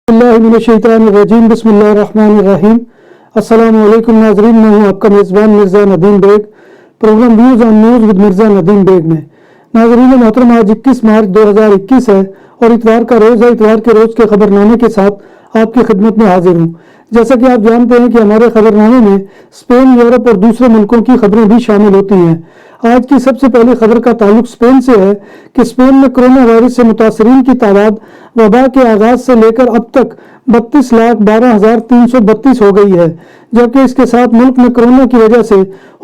बिस्मिल्लाहिर्रहमानिर्रहीम बिस्मिल्लाहिर्रहमानिर्रहीम। अस्सलाम वालेकुम नाज़रीन, मैं हूँ आपका मेज़बान Mirza Nadeem Baig, programme views on news with Mirza Nadeem Baig में। नाज़रीन मोहतरम, आज 21 मार्च 2021 है और इतवार का रोज़ है। इतवार के रोज़ के खबरनामे के साथ आपकी खिदमत में हाजिर हूँ। जैसा कि आप जानते हैं कि हमारे खबरनामे में स्पेन, यूरोप और दूसरे मुल्कों की खबरें भी शामिल होती हैं। आज की सबसे पहली खबर का ताल्लुक स्पेन से है कि स्पेन में कोरोना वायरस से मुतासरीन की तादाद वबा के आगाज से लेकर अब तक 32,12,332 हो गई है, जबकि इसके साथ मुल्क में कोरोना की वजह से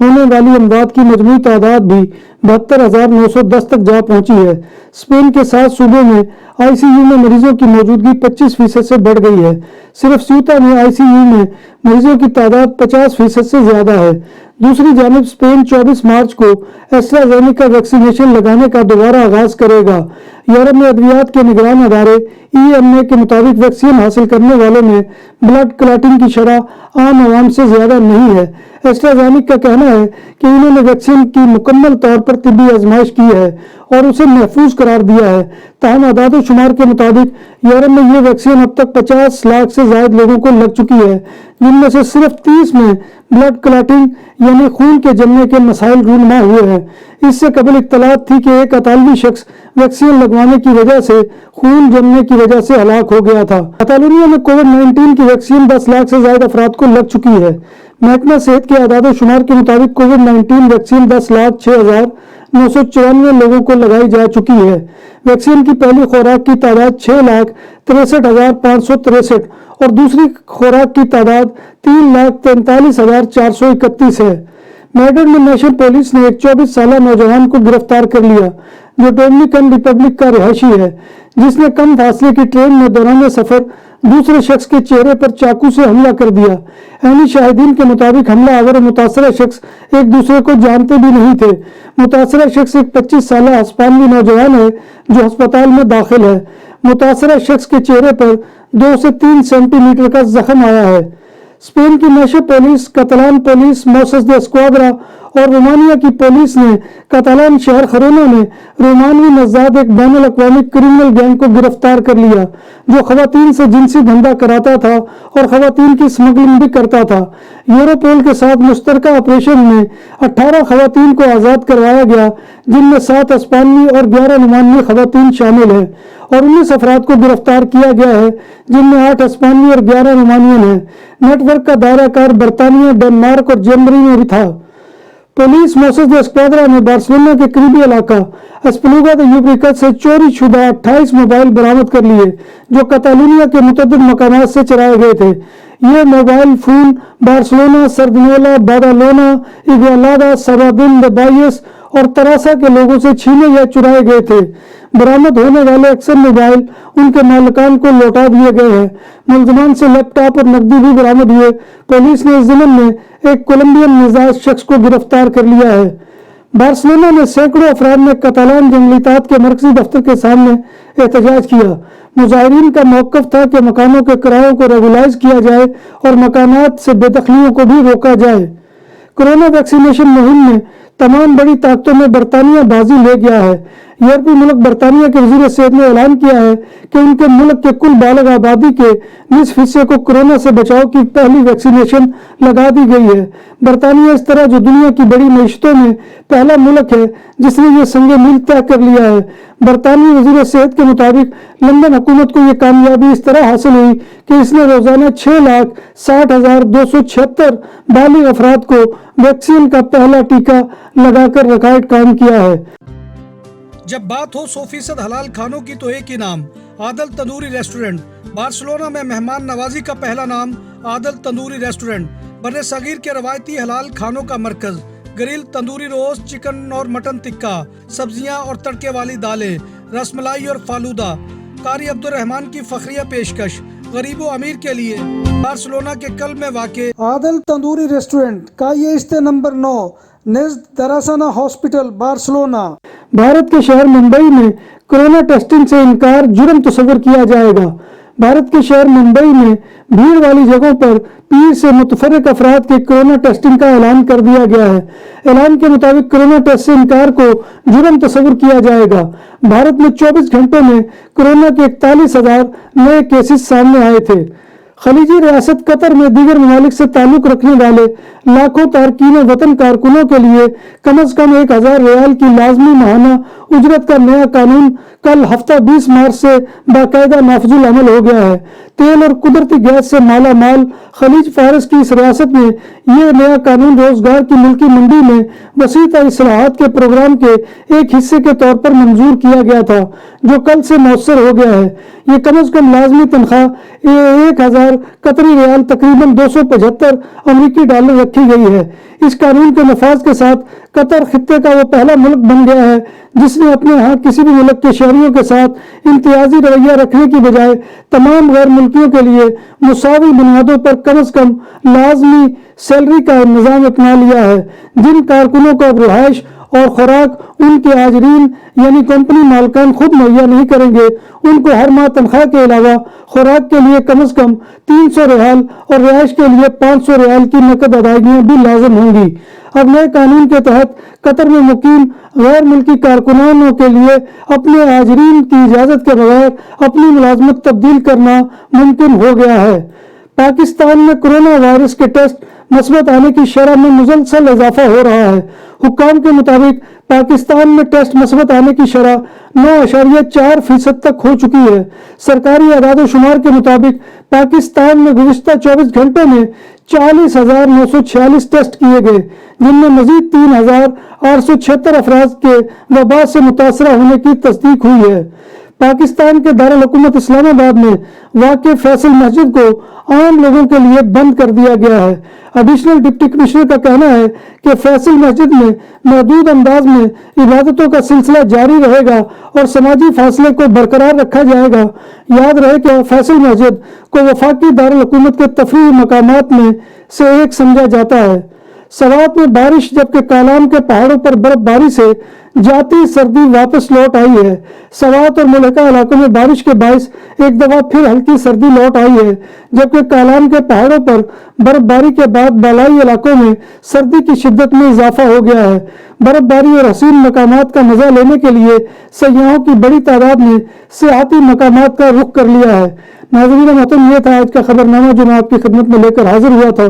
होने वाली अमवात की मजमूई तादाद भी 72,910 तक जा पहुंची है। स्पेन के 7 सूबों में आईसीयू में मरीजों की मौजूदगी 25% से बढ़ गई है। सिर्फ स्यूता में आईसीयू में मरीजों की तादाद 50% से ज्यादा है। दूसरी जानिब स्पेन 24 मार्च को एस्ट्राजेनेका वैक्सीनेशन लगाने का दोबारा आगाज करेगा। यूरोप में अद्वियात के निगरान अदारे EMA के मुताबिक वैक्सीन हासिल करने वालों में ब्लड क्लॉटिंग की शरह आम आवाम से ज्यादा नहीं है। एस्ट्राजेनेका का कहना है कि उन्होंने वैक्सीन की मुकम्मल तौर पर तिब्बी आजमाइश की है और उसे महफूज करार दिया है। ताहम आदाद शुमार के मुताबिक यूरोप में ये वैक्सीन अब तक 50 लाख से ज्यादा लोगों को लग चुकी है, जिनमें से सिर्फ 30 में ब्लड क्लॉटिंग यानी खून के जमने के मसाइल रूनमा हुए हैं। इससे कबल इत्तलात थी कि एक अतालवी शख्स वैक्सीन लगवाने की वजह से खून जमने की वजह से हलाक हो गया था। कतालोनिया में कोविड-19 की वैक्सीन 10 लाख से ज्यादा अफराद को लग चुकी है। महकमा सेहत के आदाद शुमार के मुताबिक कोविड-19 वैक्सीन 10,06,994 लोगों को लगाई जा चुकी है। वैक्सीन की पहली खुराक की तादाद 6,63,563 और दूसरी खुराक की तादाद 3,43,431 है। मैड्रिड में नेशनल पुलिस ने एक 24 साल नौजवान को गिरफ्तार कर लिया, जो डोमिनिकन रिपब्लिक का रिहायशी है, जिसने कम फासले की ट्रेन में दौरान सफर दूसरे शख्स के चेहरे पर चाकू से हमला कर दिया। ऐनी शाहिदीन के मुताबिक हमला आवर और मुतासरा शख्स एक दूसरे को जानते भी नहीं थे। मुतासरा शख्स एक 25 साल हिस्पानिक नौजवान है जो अस्पताल में दाखिल है। मुतासरा शख्स के चेहरे पर 2 से 3 सेंटीमीटर का जख्म आया है। स्पेन की नेशनल पुलिस, कतालान पुलिस, मोसेस दे स्क्वाड्रा और रोमानिया की पुलिस ने कतालान शहर खरोना में रोमानवी नज़ाद एक बैनुल अक़वामी क्रिमिनल गैंग को गिरफ्तार कर लिया, जो खवातीन से जिनसी धंधा कराता था और खवातीन की स्मगलिंग भी करता था। यूरोपोल के साथ मुश्तरका ऑपरेशन में 18 खवातीन को आज़ाद करवाया गया, जिनमें 7 हिस्पानी और 11 रोमानवी खवातीन शामिल हैं, और 19 अफराद को गिरफ्तार किया गया है, जिनमें 8 हिस्पानी और 11 रोमानियन हैं। नेटवर्क का दायरा कार बरतानिया, डेनमार्क और जर्मनी में भी था। पुलिस मोसेस दे स्क्वाड्रा ने बार्सिलोना के करीबी इलाका एस्पलूगा दे यूब्रिकत से चोरी शुदा 28 मोबाइल बरामद कर लिए, जो कतालूनिया के मुतअद्दिद मकानात से चुराए गए थे। ये मोबाइल फोन बार्सिलोना, सर्दिनोला, बादालोना, इग्वालादा, सबादिन दे बायस और तरासा के लोगों से छीने या चुराए गए थे। बरामद होने वाले अक्सर मोबाइल उनके मालिकान को लौटा दिए गए हैं। मुलजमान से लैपटॉप और नकदी भी बरामद हुए। पुलिस ने इस ज़िम्न में एक कोलंबियन मिजाज शख्स को गिरफ्तार कर लिया है। बार्सिलोना में सैकड़ों अफराद ने कतालान जंगलीतात के मरकजी दफ्तर के सामने एहतजाज किया। मुजाहिरीन का मौक़िफ़ था कि मकानों के किरायों को रेगुलाइज किया जाए और मकानात से बेदखलियों को भी रोका जाए। कोरोना वैक्सीनेशन मुहिम में तमाम बड़ी ताकतों में बरतानिया बाजी ले गया है। यूरोपीय मुल्क बरतानिया के वज़ीर सेहत ने ऐलान किया है कि उनके मुल्क के कुल बालग आबादी के निसफ हिस्से को कोरोना से बचाव की पहली वैक्सीनेशन लगा दी गई है। बरतानिया इस तरह जो दुनिया की बड़ी मईशतों में पहला मुल्क है जिसने ये संगे मील तय कर लिया है। बरतानवी वज़ीर सेहत के मुताबिक लंदन हुकूमत को ये कामयाबी इस तरह हासिल हुई कि इसने रोजाना 6,60,276 बालिग अफराद को वैक्सीन का पहला टीका लगाकर रिकॉर्ड कायम किया है। जब बात हो 100% हलाल खानों की तो एक ही नाम, आदल तंदूरी रेस्टोरेंट। बार्सिलोना में मेहमान नवाजी का पहला नाम आदल तंदूरी रेस्टोरेंट, बर्रे सगीर के रवायती हलाल खानों का मरकज। ग्रिल, तंदूरी रोस्ट, चिकन और मटन टिक्का, सब्जियां और तड़के वाली दालें, रसमलाई और फालूदा। कारी अब्दुर्रहमान की फखरिया पेशकश गरीबो अमीर के लिए। बार्सिलोना के कल्ब में वाक़े आदल तंदूरी रेस्टोरेंट का ये इस्ते नंबर 9 नेज़्द दरासाना हॉस्पिटल, बार्सिलोना। भारत के शहर मुंबई में कोरोना टेस्टिंग से इनकार जुर्म तस्वर किया जाएगा। भारत के शहर मुंबई में भीड़ वाली जगहों पर 20 से मुतफर्रिक अफराद के कोरोना टेस्टिंग का ऐलान कर दिया गया है। ऐलान के मुताबिक कोरोना टेस्ट से इनकार को जुर्म तस्वुर किया जाएगा। भारत में 24 घंटों में कोरोना के 41,000 नए केसेस सामने आए थे। खलीजी रियासत कतर में दीगर ममालिक से ताल्लुक रखने वाले लाखों तारकीन वतन कारकुनों के लिए कम से कम 1,000 रियाल की लाजमी माहाना उजरत का नया कानून कल हफ्ता 20 मार्च से बाकायदा नाफजुल अमल हो गया है। तेल और कुदरती गैस से माला माल खलीज फारस की इस रियासत में यह नया कानून रोजगार की मुल्की मंडी में वसीता इस्लाहात के प्रोग्राम के एक हिस्से के तौर पर मंजूर किया गया था, जो कल से मौसर हो गया है। ये कम से कम लाजमी तनख्वाह 1,000 कतरी रियाल तकरीबन 275 अमरीकी डॉलर रखी गई है। इस कानून के नफाज के साथ कतर खित्ते का वो पहला मुल्क बन गया है जिसने अपने यहाँ किसी भी मुल्क के शहरियों के साथ इम्तियाजी रवैया रखने की बजाय तमाम गैर मुल्कियों के लिए मुसावी बुनियादों पर कम से कम लाजमी सैलरी का निज़ाम अपना लिया है। जिन कारकुनों को अब रिहाइश और खुराक उनके हाजरीन यानी कंपनी मालकान खुद मुहैया नहीं करेंगे, उनको हर माह तनख्वाह के अलावा खुराक के लिए कम से कम 300 रियाल और रिहाइश के लिए 500 रियाल की नकद अदायगियां भी लाजम होंगी। अब नए कानून के तहत कतर में मुकीम गैर मुल्की कारकुनानों के लिए अपने हाजरीन की इजाजत के बगैर अपनी मुलाजमत तब्दील करना मुमकिन हो गया है। पाकिस्तान में कोरोना वायरस के टेस्ट मस्बत आने की शरह में मुसलसल इजाफा हो रहा है। हुक्काम के मुताबिक पाकिस्तान में टेस्ट मस्बत आने की शरह 9.4% तक हो चुकी है। सरकारी आदाद शुमार के मुताबिक पाकिस्तान में गुज़िश्ता 24 घंटों में 40,946 टेस्ट किए गए, जिनमें मजीद 3,876 अफराद के वबा से मुतासरा होने की तस्दीक हुई है। पाकिस्तान के दारुल हुकूमत इस्लामाबाद में वाक़ फैसल मस्जिद को आम लोगों के लिए बंद कर दिया गया है। एडिशनल डिप्टी कमिश्नर का कहना है कि फैसल मस्जिद में महदूद अंदाज में इबादतों का सिलसिला जारी रहेगा और समाजी फासले को बरकरार रखा जाएगा। याद रहे कि फैसल मस्जिद को वफाकी दारुल हुकूमत के तफरीही मकामात में से एक समझा जाता है। सवात में बारिश जबकि कालाम के पहाड़ों पर बर्फबारी से जाती सर्दी वापस लौट आई है। सवात और मुल्का इलाकों में बारिश के बायस एक दफा फिर हल्की सर्दी लौट आई है, जबकि कालाम के पहाड़ों पर बर्फबारी के बाद बालाई इलाकों में सर्दी की शिद्दत में इजाफा हो गया है। बर्फबारी और हसीन मकामात का मजा लेने के लिए सयाहों की बड़ी तादाद ने सियाहती मकामात का रुख कर लिया है। नाज़रीन मोहतरम, ये था आज का खबरनामा जो मैं आपकी खिदमत में लेकर हाजिर हुआ था।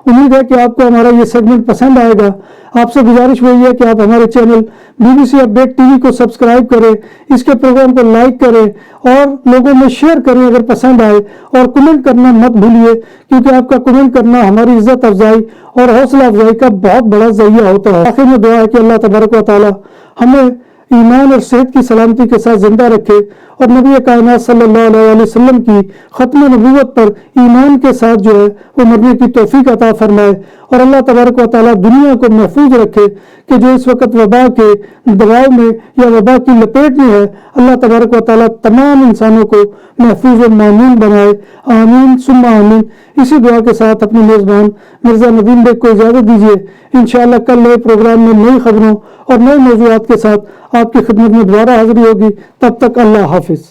उम्मीद है कि आपको हमारा ये सेगमेंट पसंद आएगा। आपसे गुजारिश वही है कि आप हमारे चैनल BBC अपडेट टीवी को सब्सक्राइब करें, इसके प्रोग्राम को लाइक करें और लोगों में शेयर करें अगर पसंद आए, और कमेंट करना मत भूलिए, क्योंकि आपका कमेंट करना हमारी इज्जत अफजाई और हौसला अफजाई का बहुत बड़ा जरिया होता है। आखिर में दुआ है कि अल्लाह तबारक व तआला हमें ईमान और सेहत की सलामती के साथ जिंदा रखे और नबी कायनात सल्लल्लाहु अलैहि वसल्लम की खत्म नबूवत पर ईमान के साथ जो है वो मरने की तौफीक अता फरमाए। और अल्लाह तबारक व तआला दुनिया को महफूज रखे कि जो इस वक्त वबा के दबाव में या वबा की लपेट में है, अल्लाह तबारक व तआला तमाम इंसानों को महफूज और मामून बनाए। आमीन सुम्मा आमीन। इसी दुआ के साथ अपने मेज़बान मिर्ज़ा नदीम बेग को इजाज़त दीजिए। इंशाअल्लाह कल नए प्रोग्राम में नई खबरों और नए मौज़ूआत के साथ आपकी खिदमत में दोबारा हाजिरी होगी। तब तक अल्लाह हाफिज़।